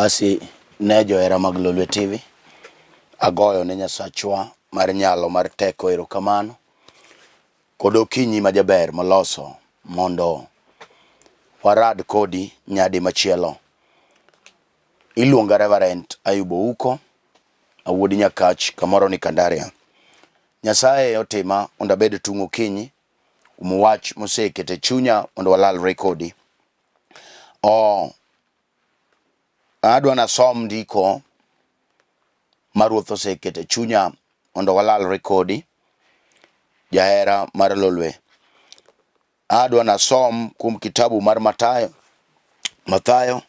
Basi ne johera mag Lolwe TV, agoyo ne Nyasachwa mar nyalo mar teko erokamano kod okinyi ma jaber moloso mondo warad kodi nyadi machielo. Iluonga Reverend Ayub uko wuod Nyakach kamoro ni Kandaria. Nyasaye otima mondo abed tung' okinyi wach mosekete chunya mondo walalre kodi. Adwa nasom ndiko ma Ruoth osekete chunya mondo walalre kodi, jahera mar Lolwe. Adwa nasom kuom kitabu mar Mathayo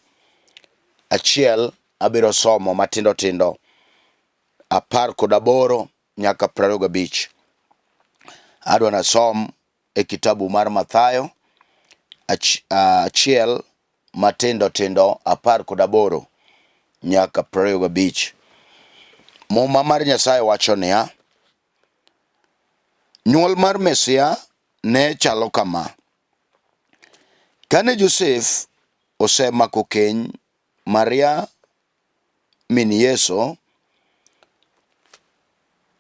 achiel, abiro somo matindo tindo 18 nyaka 25. Adwa nasom e kitabu mar Mathayo achiel matindo tindo 18 nyaka 25. Muma mar Nyasaye wacho niya: nyuol mar Mesia ne chalo kama. Kane Josef osemako keny Maria min Yesu,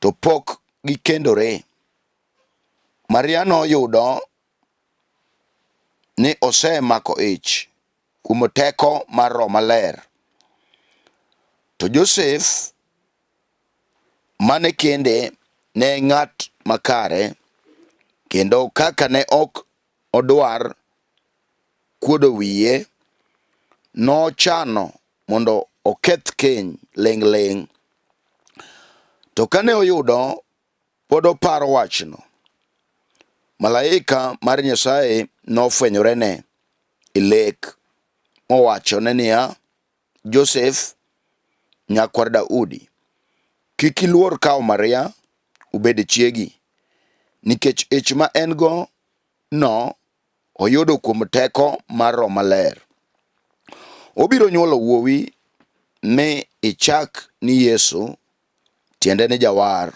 to pok gikendore, Maria noyudo ni osemako ich kuom teko mar Roho Maler. To Josef mane kende ne ng'at makare, kendo kaka ne ok odwar kuodo wiye, nochano mondo oketh keny ling'ling. To kane oyudo pod oparo wachno, malaika mar Nyasaye nofwenyorene e lek mowachone niya: Josef, nyakwar Daudi, kik iluor kawo Maria obed chiegi, nikech ich ma en go no oyudo kuom teko mar Roho Maler. Obiro nyuolo wuowi mi ichak ni Yesu, tiende ni jawar,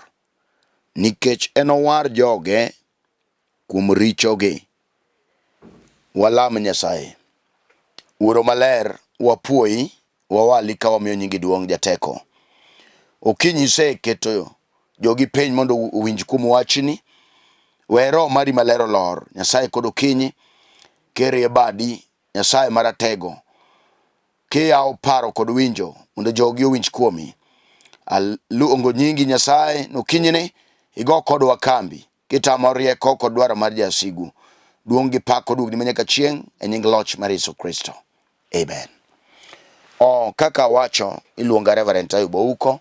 nikech enowar joge kuom richogi. Walam Nyasaye. Wuoro maler, wapuoyi, wawali ka wamiyo nyingi duong' jateko. Okinyi iseketo jogi piny mondo uwinj kuom wachni. We Roho mari maler olor Nyasaye kod okinyi kerie badi, Nyasaye maratego, kiyawo paro kod winjo mondo jogi owinj kuomi. Aluongo nyingi Nyasaye nokinyini, igo kodwa kambi kitamo rieko kod dwaro mar jasigu. Duong' gi pak kod ugni manyaka chieng' e nying loch mar Yesu Kristo. Amen. Kaka wacho, iluonga Reverend Ayub uko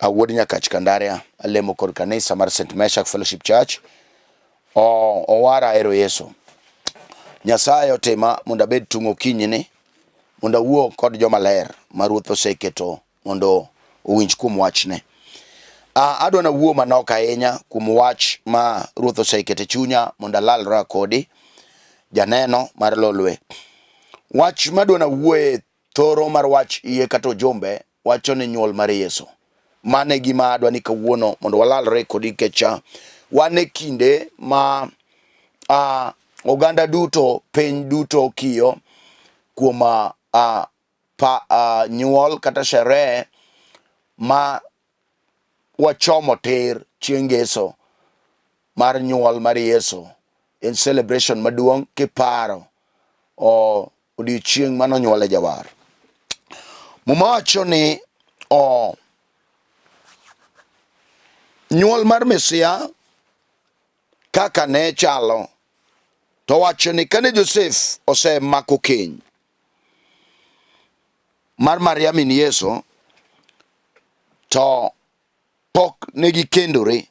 wuod Nyakach Kandaria, alemo kod kanisa mar St. Meshach Fellowship Church. Owara ero Yesu. Nyasaye otima mondo abed tung' okinyini mondo awuo kod jomaler ma Ruoth oseketo mondo owinj kuom wachne. Adwa na wuo manok ahinya kuom wach ma Ruoth osekete chunya mondo alalra kodi, janeno mar Lolwe. Wach madwa na wuoye thoro mar wach iye kata ojumbe wacho ni nyuol mar Yesu. Mane gima adwa ni kawuono mondo walalre kodi, kecha wane kinde ma oganda duto, piny duto kiyo kuom nyuol kata sherehe ma wachomo tir chieng' Ngeso mar nyuol mar Yesu. En celebration maduong' kiparo odiochieng' manonyuole jawar. Muma wacho ni nyuol mar Mesia kaka ne chalo, to wacho ni kane Josef osemako keny mar Maria min Yesu, to pok negikendore.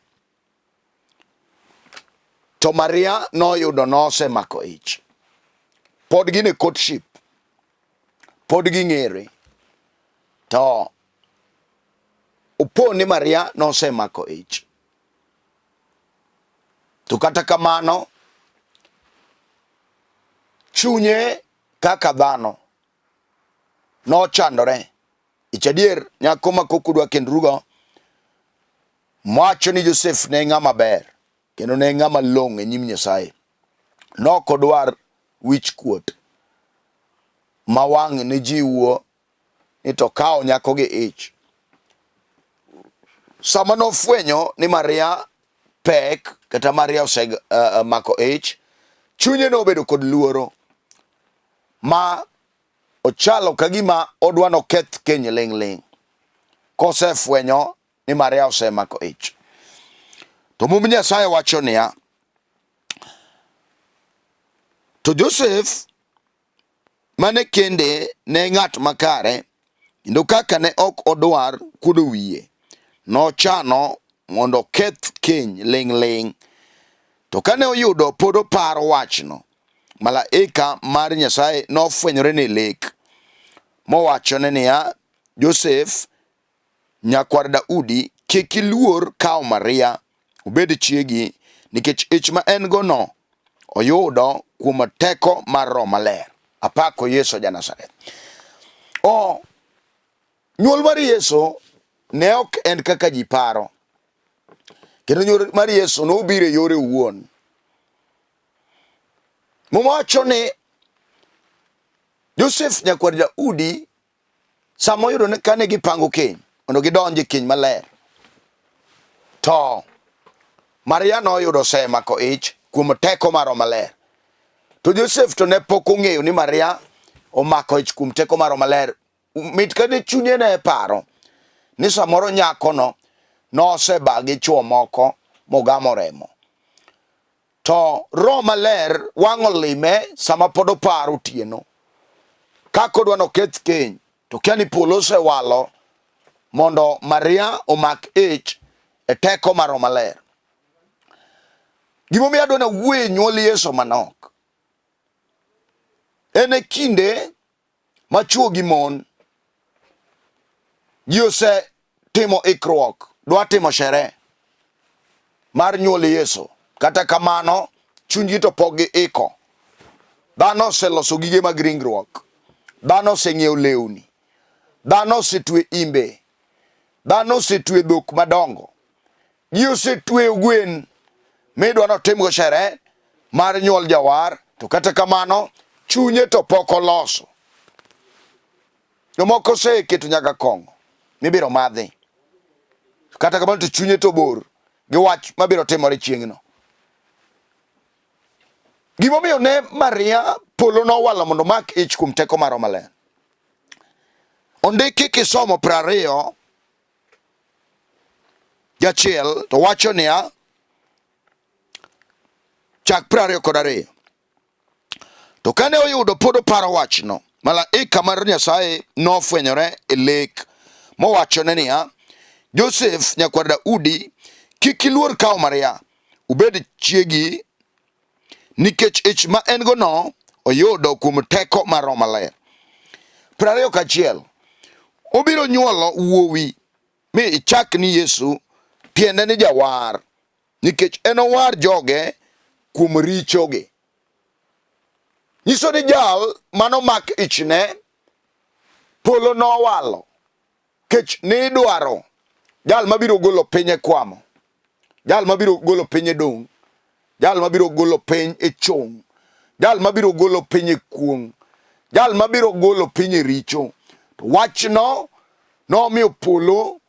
To Maria noyudo nosemako ich. Pod gine courtship, pod ging'ere. To opo ni Maria nosemako ich. To kata kamano, chunye kaka dhano nochandore. Ichadier nyako ma kokudwa kendrugo, mwacho ni Josef ne ng'ama ber, kendo ne ng'ama long' e nyim Nyasaye. Nokodwar wich kuot ma wang' ne jiwo ni to kawo nyako gi ich. Sama nofwenyo ni Maria pek kata Maria mako ich, chunye nobedo kod luoro ma ochalo kagima odwa noketh keny ling'ling kosefwenyo ni Maria osemako ich. To mumb Nyasaye wacho niya, to Josef mane kende ne ng'at makare, kendo kaka ne ok odwar kuodo wiye, nochano mondo keth keny ling'ling. To kane oyudo pod oparo wachno, malaika mar Nyasaye nofwenyore ne lek mowachone niya, Josef, nyakwar Daudi, kik iluor kawo Maria obed chiegi, nikech ich ma en go no oyudo kuom teko mar Roho Maler. Apako Yesu ja Nazareth. Nyuol mar Yesu ne ok en kaka ji paro, kendo nyuol mar Yesu nobiro e yore owuon. Mowacho ni Josef nyakwar Daudi samoyudo ne kane gipango keny mondo gidonje keny maler, to Maria noyudo osemako ich kuom teko mar Roho Maler. To Josef to ne pok ong'eyo ni Maria omako ich kuom teko mar Roho Maler. Mit kane chunye ne paro ni samoro nyakono noseba gi chwo moko mogamo remo. To Roho Maler wang'o lime sama pod oparo otieno kaka odwa noketh keny, to kia ni polo osewalo mondo Maria omak ich e teko mar Roho Maler. Gimomiyo adwa nawuoye nyuol Yesu manok, en e kinde ma chwo gi mon ji osetimo ikruok, dwa timo sherehe mar nyuol Yesu. Kata kamano chunygi to pok gi iko. Dhano oseloso gige mag ringruok, dhano oseng'iewo lewni, dhano osetwe imbe, dhano osetwe dhok madongo, ji osetweyo gwen midwa notimgo sherehe mar nyuol jawar. To kata kamano chunye to pok oloso. Jomoko oseketo nyaka kong'o mibiro madhi, kata kamano to chunye to bor gi wach mabiro timore chieng'no. Gimomiyo ne Maria polo nowalo mondo mak ich kuom teko mar Roho Maler. Ondiki kisomo 20:1 to wacho niya, chak 22. To kane oyudo pod oparo wachno, malaika mar Nyasaye nofwenyore e lek mowachone niya, Josef nyakwar Daudi, kik iluor kawo Maria obed chiegi, nikech ich ma en go no oyudo kuom teko mar Roho Maler. 21. Obiro nyuolo wuowi mi ichak ni Yesu, tiende ni jawar, nikech en owar joge kuom richogi. Nyiso ni jal manomak ichne polo nowalo, kech ni dwaro jal mabiro golo piny e kwamo, jal mabiro golo piny e dong', jal mabiro golo piny e chong', jal mabiro golo piny e kuong', jal mabiro golo piny e richo. To wachno nomiyo polo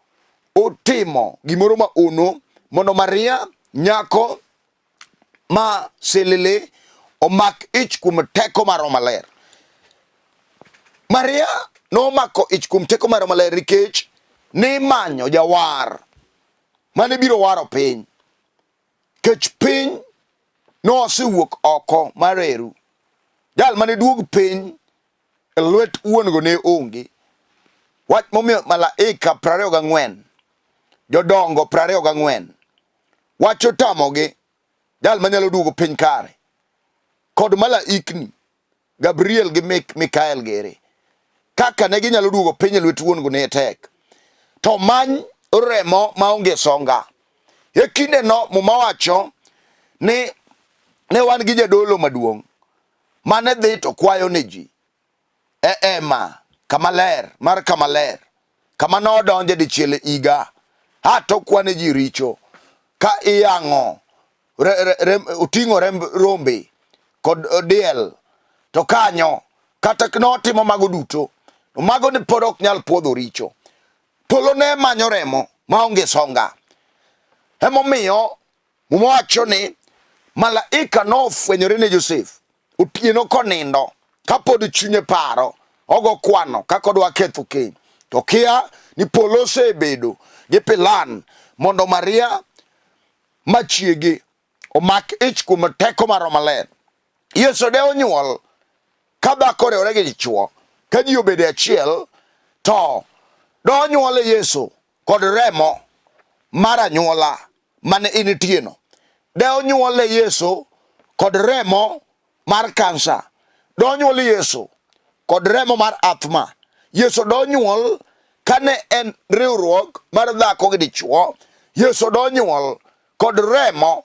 otimo gimoro ma ono mondo Maria nyako ma silili omak ich kuom teko mar Roho Maler. Maria nomako ich kuom teko mar Roho Maler nikech ni manyo jawar mane biro waro piny, kech piny nosewuok oko mar eru. Jal mane duog piny e lwet wuon go ne onge. Wach momiyo malaika 24, jodongo 24 wacho tamogi jal manyalo duogo piny kare, kod malaikni Gabriel gi Mikael gere, kaka ne ginyalo duogo piny e lwet wuon go ne tek. To many remo maonge songa. E kinde no Muma wacho ni ne wan gi jadolo maduong' mane dhi to kwayo ne ji e ema kamaler mar kamaler, kama nodonje dichiel iga, to kwane ji richo, ka iyang'o oting'o remb rombe kod diel, to kanyo kata notimo mago duto mago ni pod ok nyal puodho richo. Polo ne manyo remo maonge songa. Emomiyo wacho ni malaika nofwenyore ne Josef otieno konindo kapod chunye paro ogo kwano kaka odwa ketho keny. To kia ni polo osebedo gi plan mondo Maria ma chiege omak ich kuom teko mar Roho Maler. Yesu de onyuol ka dhako oriwore gi dichuo ka ji obedo achiel, to donyuole Yesu kod remo mar anyuola mane initieno. De onyuole Yesu kod remo mar kansa. Donyuole Yesu kod remo mar athma. Yesu donyuol kane en riwruok mar dhako gi dichuo. Yesu donyuol kod remo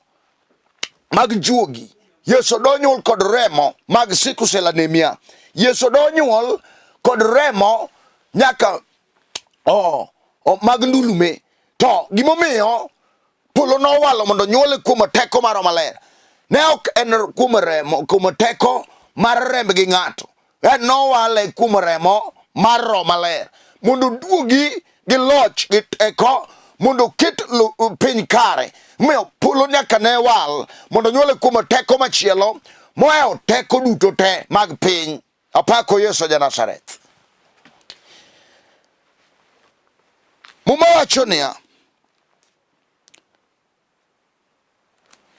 mag juogi. Yesu donyuol kod remo mag sickle anemia. Yesu donyuol kod remo nyaka mag ndulume. To gimomiyo polo nowalo mondo nyuole kuom teko mar Roho Maler. Ne ok en kuom remo, kuom teko mar remb gi ng'ato. En nowale kuom remo mar Roho Maler mondo duogi gi loch gi teko mondo ket piny kare. Miyo polo nyaka ne wal mondo nyuole kuom teko machielo moewo teko duto te mag piny. Apako Yesu ja Nazareth. Muma wacho niya,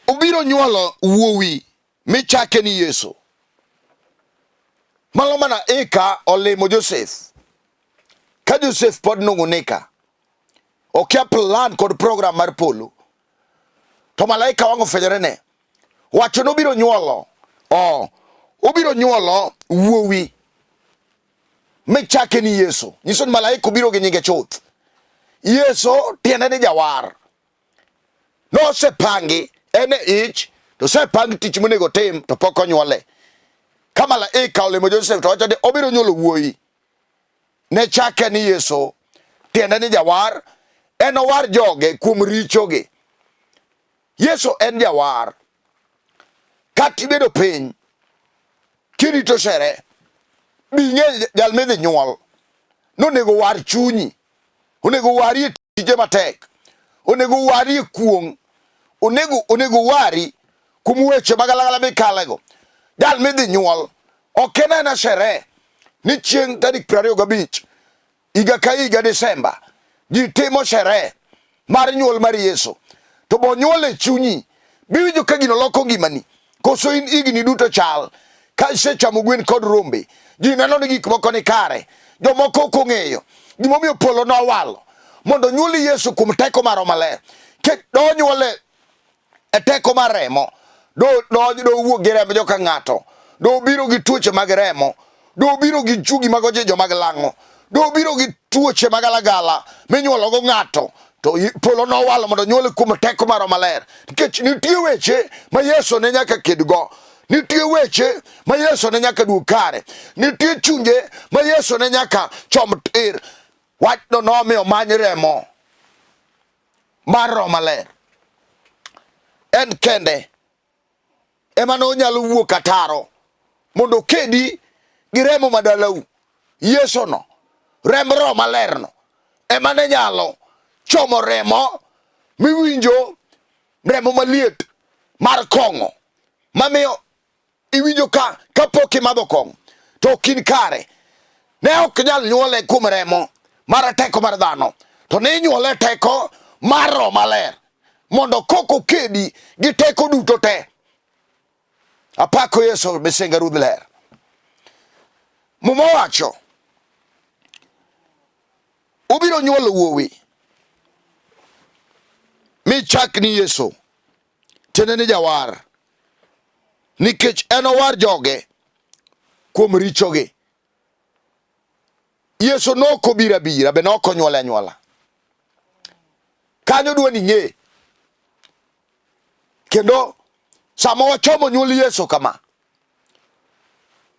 obiro nyuolo wuowi michake ni Yesu. Malo mana eka olimo Josef. Ka Josef pod nung'unika, okia plan kod program mar polo, to malaika wang' ofwenyore ne wacho ni obiro nyuolo wuowi michake ni Yesu. Nyiso ni malaika obiro gi nyinge chuth. Yesu tiende ni jawar. Nosepangi ene ich, to sepangi tich monego tim, to pok onyuole. Ka malaika olimo Josef to wacho ni obiro nyuolo wuowi ne chake ni Yesu, tiende ni jawar. En owar joge kuom richogi. Yesu en jawar. Katibedo piny kirito sere, bing'e jal midhi nyuol nonego war chunyi, onego warie tije matek, onego warie kuong, onego wari kuom weche magalagala mikalego. Jal midhi nyuol ok en sere ni chieng' tarik 25 higa ka higa Desemba ji timo sere mar nyuol mar Yesu. To bo nyuole chunyi, biwinjo ka gino loko ngimani, koso in igni duto chal ka isechamo gwen kod rombe. Ji neno ni gik moko ni kare, jomoko ok ong'eyo gimomiyo polo nowalo mondo nyuoli Yesu kuom teko mar Roho Maler. Donyuole e teko mar remo, do wuok gi remb joka ng'ato, do biro gi tuoche mag remo, do biro gi chugi mag ojejo mag lang'o, do biro gi tuoche magalagala minyuolo go ng'ato. To polo nowalo mondo nyuole kuom teko mar Roho Maler. Nikech nitie weche ma Yesu ne nyaka kedgo. Nitie weche ma Yesu ne nyaka duog kare. Nitie chunje ma Yesu ne nyaka chom tir. Wachno nomiyo many remo mar Roho Maler. En kende ema nonyalo wuok ataro mondo kedi gi remo madalau. Yesu no, remb Roho Maler no, ema ne nyalo chomo remo miwinjo, remo maliet mar kong'o, mamiyo iwinjo ka pok imadho kong'o to ok in kare. Ne ok nyal nyuole kuom remo mar teko mar dhano, to ne nyuole teko mar Roho Maler mondo koko kedi gi teko duto te. Apako Yesu misinga Ruoth ler. Muma wacho obiro nyuolo wuowi michak ni Yesu, tiende ni jawar, nikech en owar joge kuom richogi. Yesu noko biro abira, be noko nyuole anyuola. Kanyo dwani ng'e. Kendo sama wachomo nyuol Yesu kama,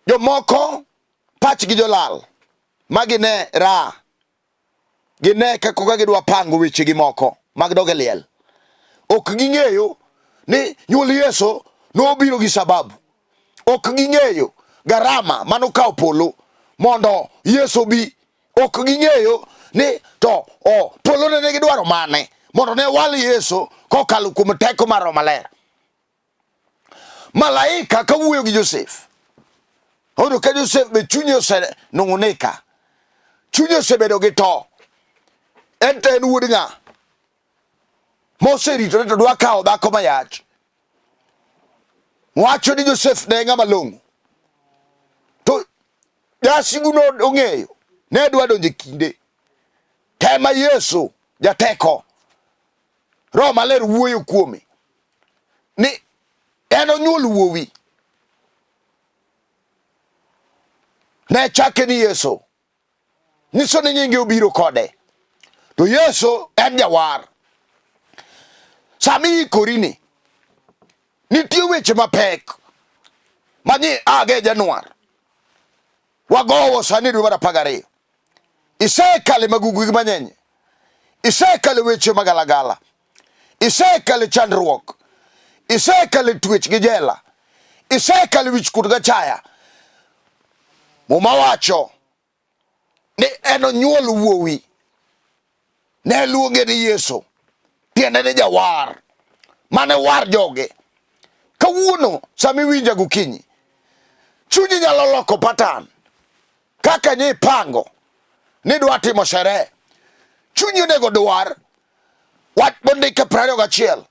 jomoko pachgi jolal, magine ra, gine kaka gidwa pango wechegi moko mag doge liel. Ok ging'eyo ni nyuol Yesu nobiro gi sababu. Ok ging'eyo garama manokawo polo mondo Yesu bi. Ok ging'eyo ni to polo ne gidwaro mane mondo ne wal Yesu kokalo kuom teko mar Roho Maler. Malaika kawuoyo gi Josef. Odo ka Josef be chunye osenung'unika. Chunye osebedo gi to. En wuod ng'a moserito to dwa kawo dhako mayach. Wacho ni Josef ne ng'ama long'o. To jasigu no ong'eyo. Ne dwa donjo kinde. Tema Yesu jateko. Roho Maler wuoyo kuome. Ni en onyuol wuowi. Ne chake ni Yesu. Niso ni nyinge obiro kode. To Yesu en jawar. Sami korini. Nitie weche mapek. Manyi age Januar. Wagowo sani dwe mar 12. Isekale magugu manyenye. Isekale weche magalagala. Isekale chandruok. Isekale twech gi jela. Isekale wich kut gachaya. Muma wacho ni en onyuol wuowi. Ne luonge ni Yesu. Tiende ni jawar. Mane war joge. Kawuono sami winja gokinyi. Chunyi nyalo loko patan. Kaka nye pango. Ni dwa timo sherehe. Chunyi onego dwar. Wach bondike 21.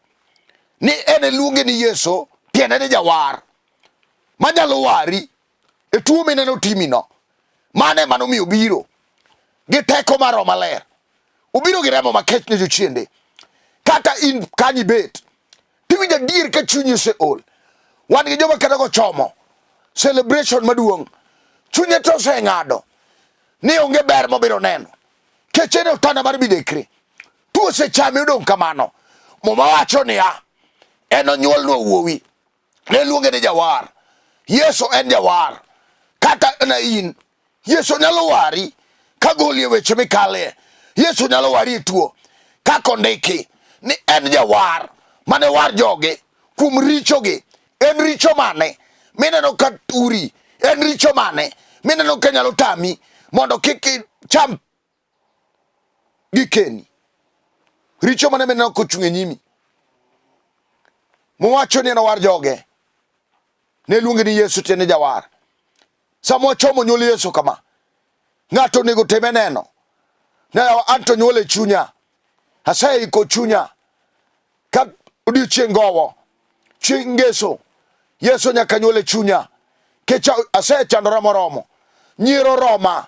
Ni ene luonge ni Yesu. Tiende ni jawar. Manyalo wari. E tuo mineno timino. Mane manomi obiro. Gi teko mar Roho Maler. Obiro gi remo makech ne jochiende. Kata in kanyi bet. Tiwinja dir ka chunyi oseol. Wan gi joma kata gochomo. Celebration maduong'. Chunye to oseng'ado. Ni onge ber mobiro neno. Kechene otana mar bidekre. Tuo sechame odong' kamano. Muma wacho niya. En onyuol no wuowi. Ne luonge ni jawar. Yesu en jawar. Kata na in. Yesu nyalo wari. Kagoli e weche mikale. Yesu nyalo wari e tuo. Kakondiki. Ni en jawar. Mane war joge. Kuom richo gi. En richo mane. Mineno ka turi. En richo mane. Mineno ka nyalo tami. Mondo kiki cham gikeni. Richo mane mineno kochung'e nyimi. Mwacho ni en war joge. Ne luonge ni Yesu tiende jawar. Samo chomo nyuol Yesu kama. Ng'ato nego teme neno. Ne anto nyuol e chunya. Asei ko chunya. Ka odiochieng' gowo. Chieng' ngeso. Yesu nyaka nyuol e chunya. Kecha asei chandora moromo. Nyiero Roma.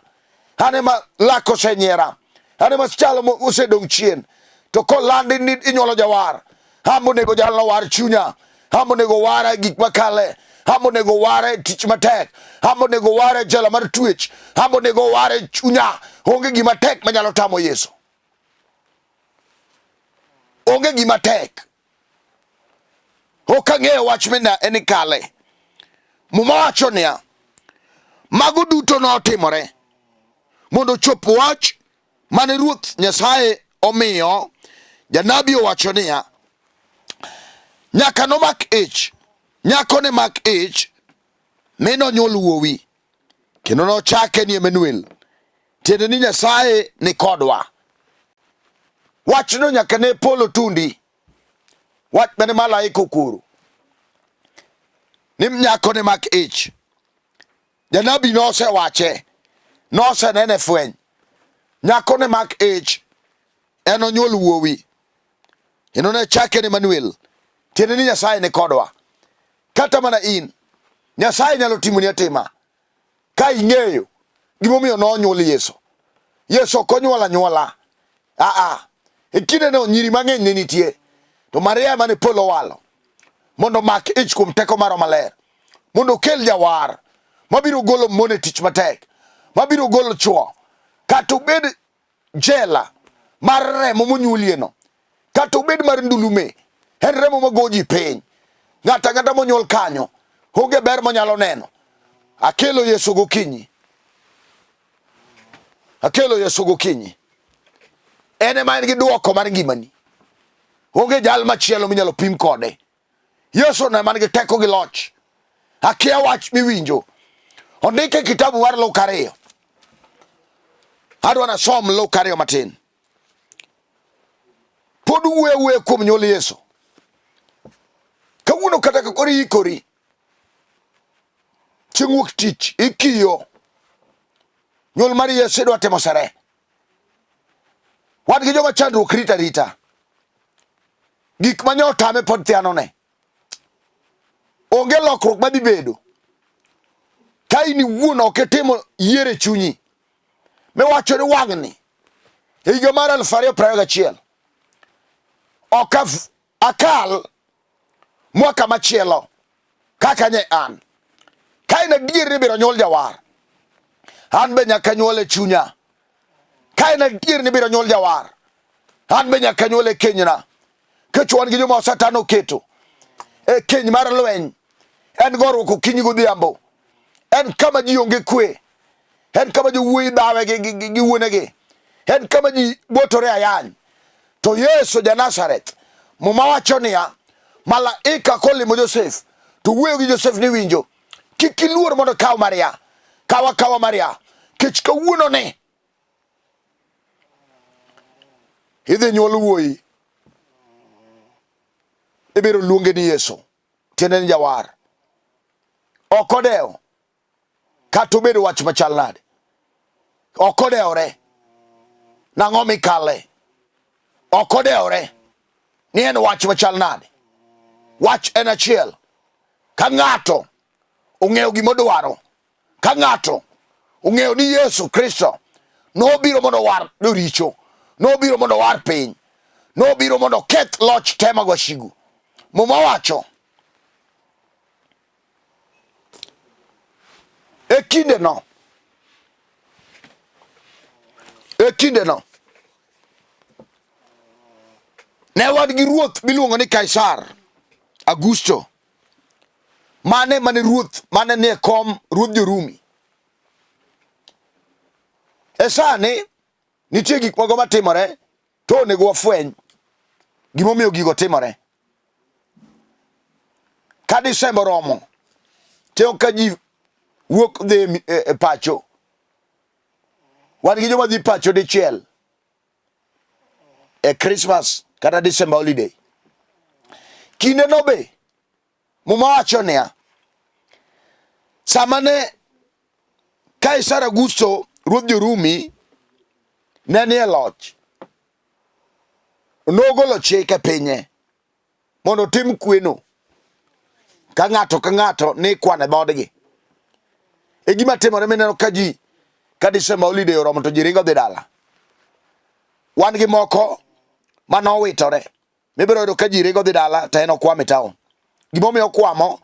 Ane ma lako se nyiera. Ane ma chalo osedong' chien. To kolandi ni inyuolo jawar. Hamo nego jalo war chunya. Hamo nego wara gik makale. Hamo nego ware tich matek. Hamo nego ware jela mar twech. Hamo nego ware chunya. Onge gima tek manyalo tamo Yesu. Onge gima tek. Okang'eyo wach mina eni kale. Muma wacho niya. Mago duto notimore. Mondo chop wach mane Ruoth Nyasaye omiyo. Janabi owacho niya. Nyaka nomak ich. Nyako ne mak ich. Mino nyuol wuowi. Kendo nochake ni Emmanuel. Tiende ni Nyasaye ni kodwa. Wach no nyaka ne polo tundi. Wach mane malaika okoro. Ni nyako ne mak ich. Janabi nosewache. Nosenene fweny. Nyako ne mak ich. En onyuol wuowi. Kendo ne chake ni Emmanuel. Tiende ni Nyasaye ni kodwa. Kata mana in. Nyasaye nyalo timoni atima. Ka ing'eyo gimomiyo nonyuol Yesu. Yesu konyuol anyuola. E kinde no nyiri mang'eny ne nitie. To Maria mane polo walo. Mondo mak ich kuom teko mar Roho Maler. Mondo kel jawar. Mabiro golo mone tich matek. Mabiro golo chuo. Kata obed jela mar remo monyuolieno. Kata obed mar ndulume. En remo magoji piny. Ng'ata monyuol kanyo. Onge ber monyalo neno. Akelo Yesu gokinyi. Akelo Yesu gokinyi. Ene ma en gi duoko mar ngimani. Onge jal machielo minyalo pim kode. Yesu ne man gi teko gi loch. Akia wach miwinjo. Ondike kitabu mar Luka 2. Adwa na som Luka ariyo matin. Pod wuoyo kuom nyuol Yesu. Kawuono kata ka koro ikori, chieng' wuok tich ikiyo, nyuol mar Yesu idwa timo sare. Wan gi joma chandruok rita rita. Gik mane otame pod thianone. Onge lokruok madhi bedo ka in iwuon ok itimo yiere chunyi miwacho ni wang'ni e higa mar 2021 ok akal mwaka machielo kaka nye an. Ka in adier ni biro nyuol jawar, an be nyaka nyuol e chunya. Ka in adier ni biro nyuol jawar, an be nyaka nyuol e kenyna. Kechuan gi joma Satan oketo e keny mar lweny. En goruok okinyi godhiambo. En kama ji onge kwe. En kama ji wuoyi dhawe gi wuonegi. En kama ji botore ayany. To Yesu ja Nazareth, muma wacho niya, malaika kolimo Josef, to wuoyo gi Josef ni winjo, kik iluor mondo kaw Maria. Kawa Maria. Kech kawuono ni idhi nyuol wuoyi. Ibiro luonge ni Yesu. Tiende ni jawar. Okodeo kata obedo wach machal nade. Okodeore nang'o mikale. Okodeore ni en wach machal nade. Wach en achiel. Ka ng'ato ong'eyo gimodwaro, ka ng'ato ong'eyo ni Yesu Kristo nobiro mondo war joricho, nobiro mondo war piny, nobiro mondo keth loch tema gwasigu. Muma wacho e kinde no ne wan gi ruoth miluongo ni Kaisar Augusto, mane ruoth mane nie kom ruodh Jo-Rumi. E sani nitie gik moko matimore, to onego wafweny gimomiyo gigo timore. Ka Disemba romo, teo ka ji wuok dhi pacho. Wan gi joma dhi pacho dichiel e Christmas kata December holiday. Kinde no be muma wacho niya, sama ne Kaisar Augusto ruodh Jo-Rumi ne nie loch, nogolo chik e pinye mondo tim kweno ka ng'ato ni kwane dhodgi. E gima timore mineno ka December holiday oromo to ji ringo dhi dala. Wan gi moko manowitore, mibiro yudo ka ji ringo dhi dala to en okwamo e taon. Gimomiyo okwamo,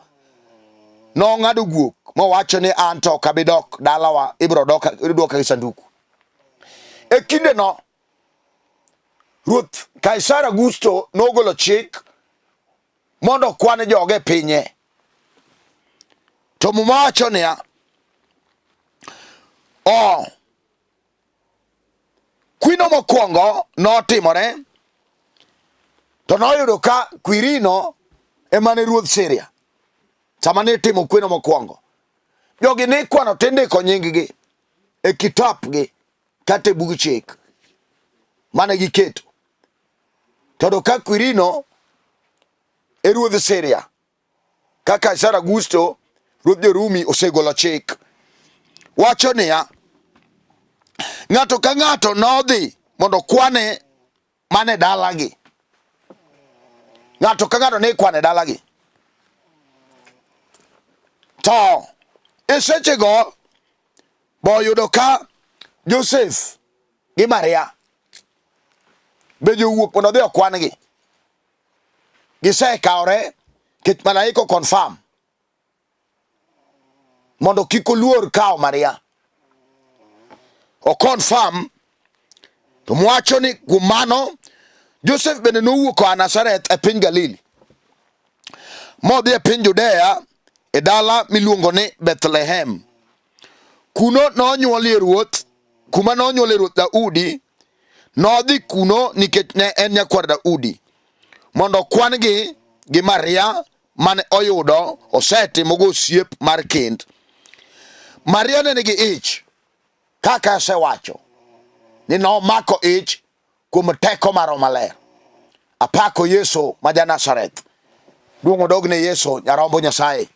nong'ado guok mowacho ni an to ok abi dok dalawa, ibiro duoka gi sanduku. E kinde no Ruoth Kaisar Augusto nogolo chik mondo kwane joge pinye. To muma wacho niya, kwino mokwongo notimore, to noyudo ka Quirino emane ruodh Syria. Sama ne timo kweno mokwongo, jogi ne kwano tindiko nying-gi e kitapgi kata e bug chik mane giketo. To ka Quirino e ruodh Syria, ka Kaisar Augusto ruodh Jo-Rumi osegolo chik, wacho niya, ng'ato ka ng'ato nodhi mondo kwane mane dalagi. Ng'ato ka ng'ato ne kwane dalagi. To e sechego boyudo ka Josef gi Maria be jowuok mondo dhi okwangi. Gisekawore kech malaika confirm mondo kik oluor kawo Maria. O confirm, to mwacho ni kuom mano Josef bende nowuok oa Nazareth e piny Galili modhi e piny Judea e dala miluongo ni Bethlehem. Kuno nonyuolie ruoth, kuma nonyuolie ruoth Daudi. Nodhi kuno nikech ne en nyakwar Daudi, mondo kwan-gi gi Maria mane oyudo osetimogo osiep mar kend. Maria ne nigi ich, kaka asewacho, ni nomako ich kuom teko mar Roho Maler. Apako Yesu ma ja Nazareth. Duong' odog ne Yesu nyarombo Nyasaye.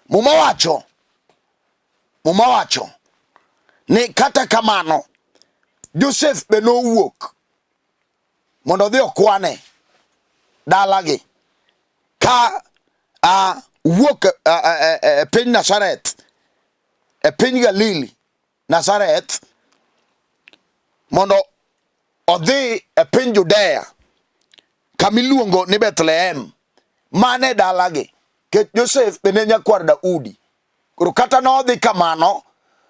Muma wacho ni kata kamano Josef be nowuok mondo odhi okwane dalagi ka wuok piny Nazareth, piny Galili Nazareth, mondo odhi piny Judea kamiluongo ni Bethlehem, mane dalagi ke Josef be ne nyakwar Daudi. Koro kata nodhi kamano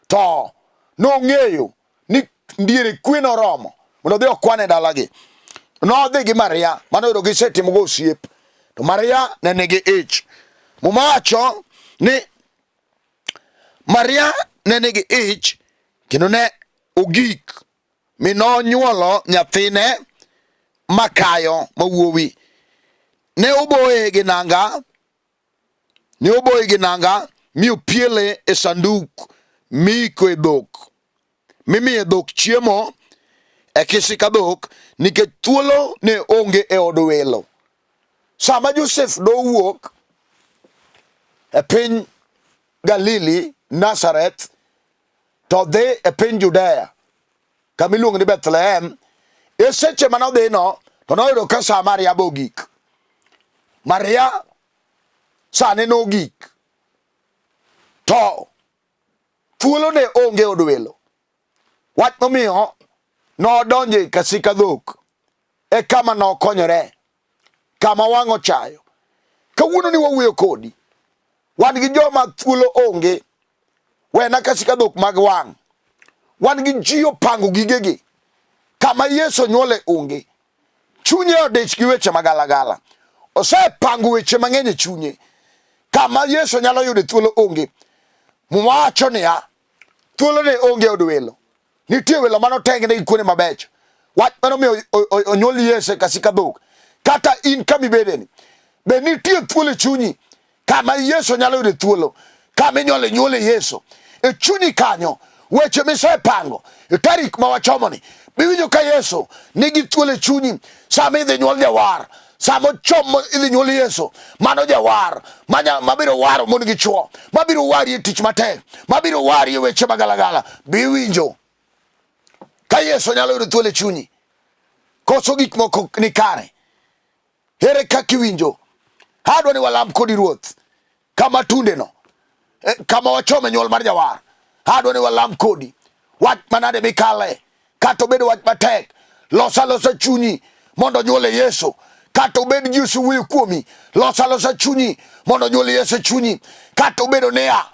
to nong'eyo ni ndiere kwe noromo mondo odhi okwane dalagi. Nodhi gi Maria manoyudo gisetimogo osiep, to Maria ne nigi ich. Muma wacho ni Maria ne nigi ich kendo ne ogik mi nonywolo nyathine makayo mawuowi. Ne oboye gi nanga mi opiele e sanduk mikoe dhok, mimiye dhok chiemo e kisika dhok, nikech thuolo ne onge e od welo. Sama Josef nowuok e piny Galili Nazareth to dhi e piny Judea kamiluongo ni Bethlehem, e seche manodhi no to noyudo ka sa Maria bogik. Maria sane nogik, to thuolo ne onge od welo. Wach momiyo nodonjo e kasika dhok, e kama nokonyore, kama wang' ochayo. Kawuono ni wawuoyo kodi, wan gi joma thuolo onge, wena kasika dhok mag wang'. Wan gi ji opango gigegi, kama Yesu nyuole onge. Chunye odich gi weche magalagala, osepango weche mang'eny e chunye, kama Yesu nyalo yude thuolo onge. Muma wacho niya, thuolo ne onge od welo. Nitie welo manotengne gi kuonde mabecho. Wach manomiyo onyuol Yesu e kasika dhok. Kata in kamibedeni, be nitie thuolo e chunyi kama Yesu nyalo yude thuolo, kama inyuole Yesu. E chunyi kanyo, weche misepango, e tarik mawachomoni, biwinjo ka Yesu nigi thuolo e chunyi. Sama idhi nyuol jawar, sama chomo idhi nyuol Yesu, mano jawar mabiro waro mon gi chuo, mabiro wari e tich matek, mabiro wari e weche magalagala. Biwinjo ka Yesu nyalo yudo thuolo e chunyi. Koso gik moko ni kare. Ere kaka iwinjo? Adwa ni walam kodi Ruoth kama tunde no, kama wachome nyuol mar jawar. Adwa ni walam kodi wach manade mikale, kata obedo wach matek. Losa chunyi mondo nyuole Yesu. Kata obedo ji osewuoyo kuomi, losa chunyi mondo nyuole Yesu chunyi. Kata obedo nea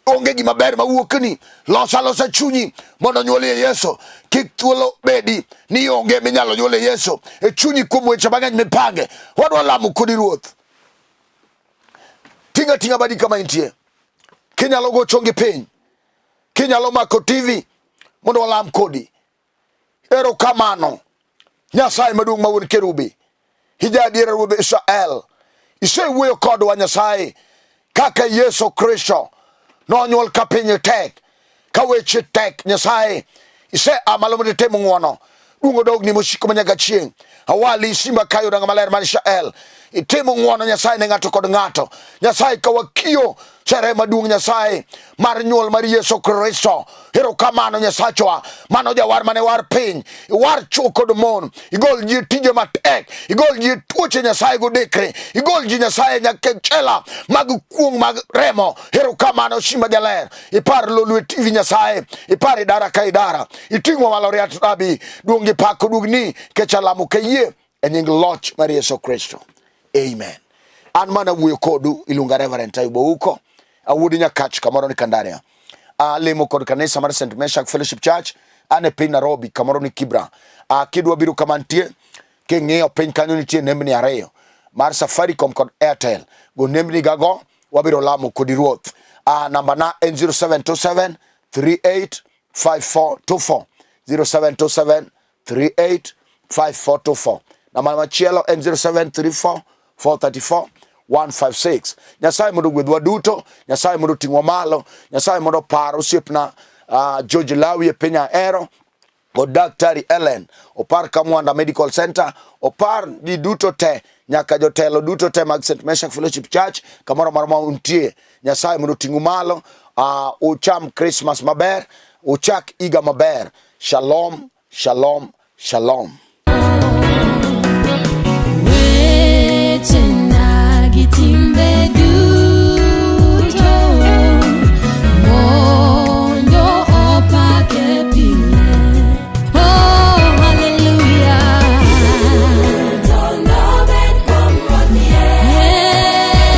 onge gima ber mawuokni, losa chunyi mondo nyuole Yesu. Kik thuolo bedi ni onge minyalo nyuole Yesu e chunyi kuom weche mang'eny mipange. Wadwa lamo kodi Ruoth. Tinga badi kama intie, kinyalo gocho gi piny, kinyalo mako TV mondo walam kodi. Ero kamano Nyasaye maduong' ma wuon kerubi, hija adiera Ruoth Israel, isewuoyo kodwa Nyasaye kaka Yesu Kristo nonyuol ka piny tek, ka weche tek. Nyasaye malo mondo timo ng'wono. Duong' odogni mosiko manyaka chieng'. Awali simba kayo danga maler mar Israel, itimo ng'wono Nyasaye ne ng'ato kod ng'ato. Nyasaye kawakio chere maduong' Nyasaye mar nyuol mar Yesu Kristo. Erokamano Nyasachwa, mano jawar mane war piny, war chuo kod mon, igol ji tije matek, igol ji tuoche Nyasaye godekre, igol ji Nyasaye nyaka chela mag kuong mag remo. Erokamano simba jaler, ipar lolwe TV Nyasaye, ipar idara ka idara, iting'o malo riat rabi, duong' gi pako dugni kechalamo kayie e nying loch mar Yesu Kristo. Amen. An mana wuoyo kodu ilunga Reverend Ayub uko, awuodi Nyakach kamoro ni Kandania. Lemo kod kanisa mar St. Meshach Fellowship Church, ane piny Nairobi kamoro ni Kibra. Kidwa biro kamantie, king'iyo piny kanyo nitie nembni ariyo mar Safaricom kod Airtel. Go nembni gago wabiro lamo kodi Ruoth. Namba na en 0727 385424 0727 385424. Namba machielo en 0734 434 156. Nyasaye mondo gwedhwa duto, Nyasaye mondo ting'wa malo, Nyasaye mondo par osiepna George Lawi e piny Ahero, o Daktari Ellen, opar Kamwanda Medical Center, opar di duto te, nyaka jotelo duto te mag St. Meshach Fellowship Church, kamoro marma untie. Nyasaye mondo ting'u malo, ucham Christmas maber, uchak iga maber. Shalom, shalom, shalom. Waiting.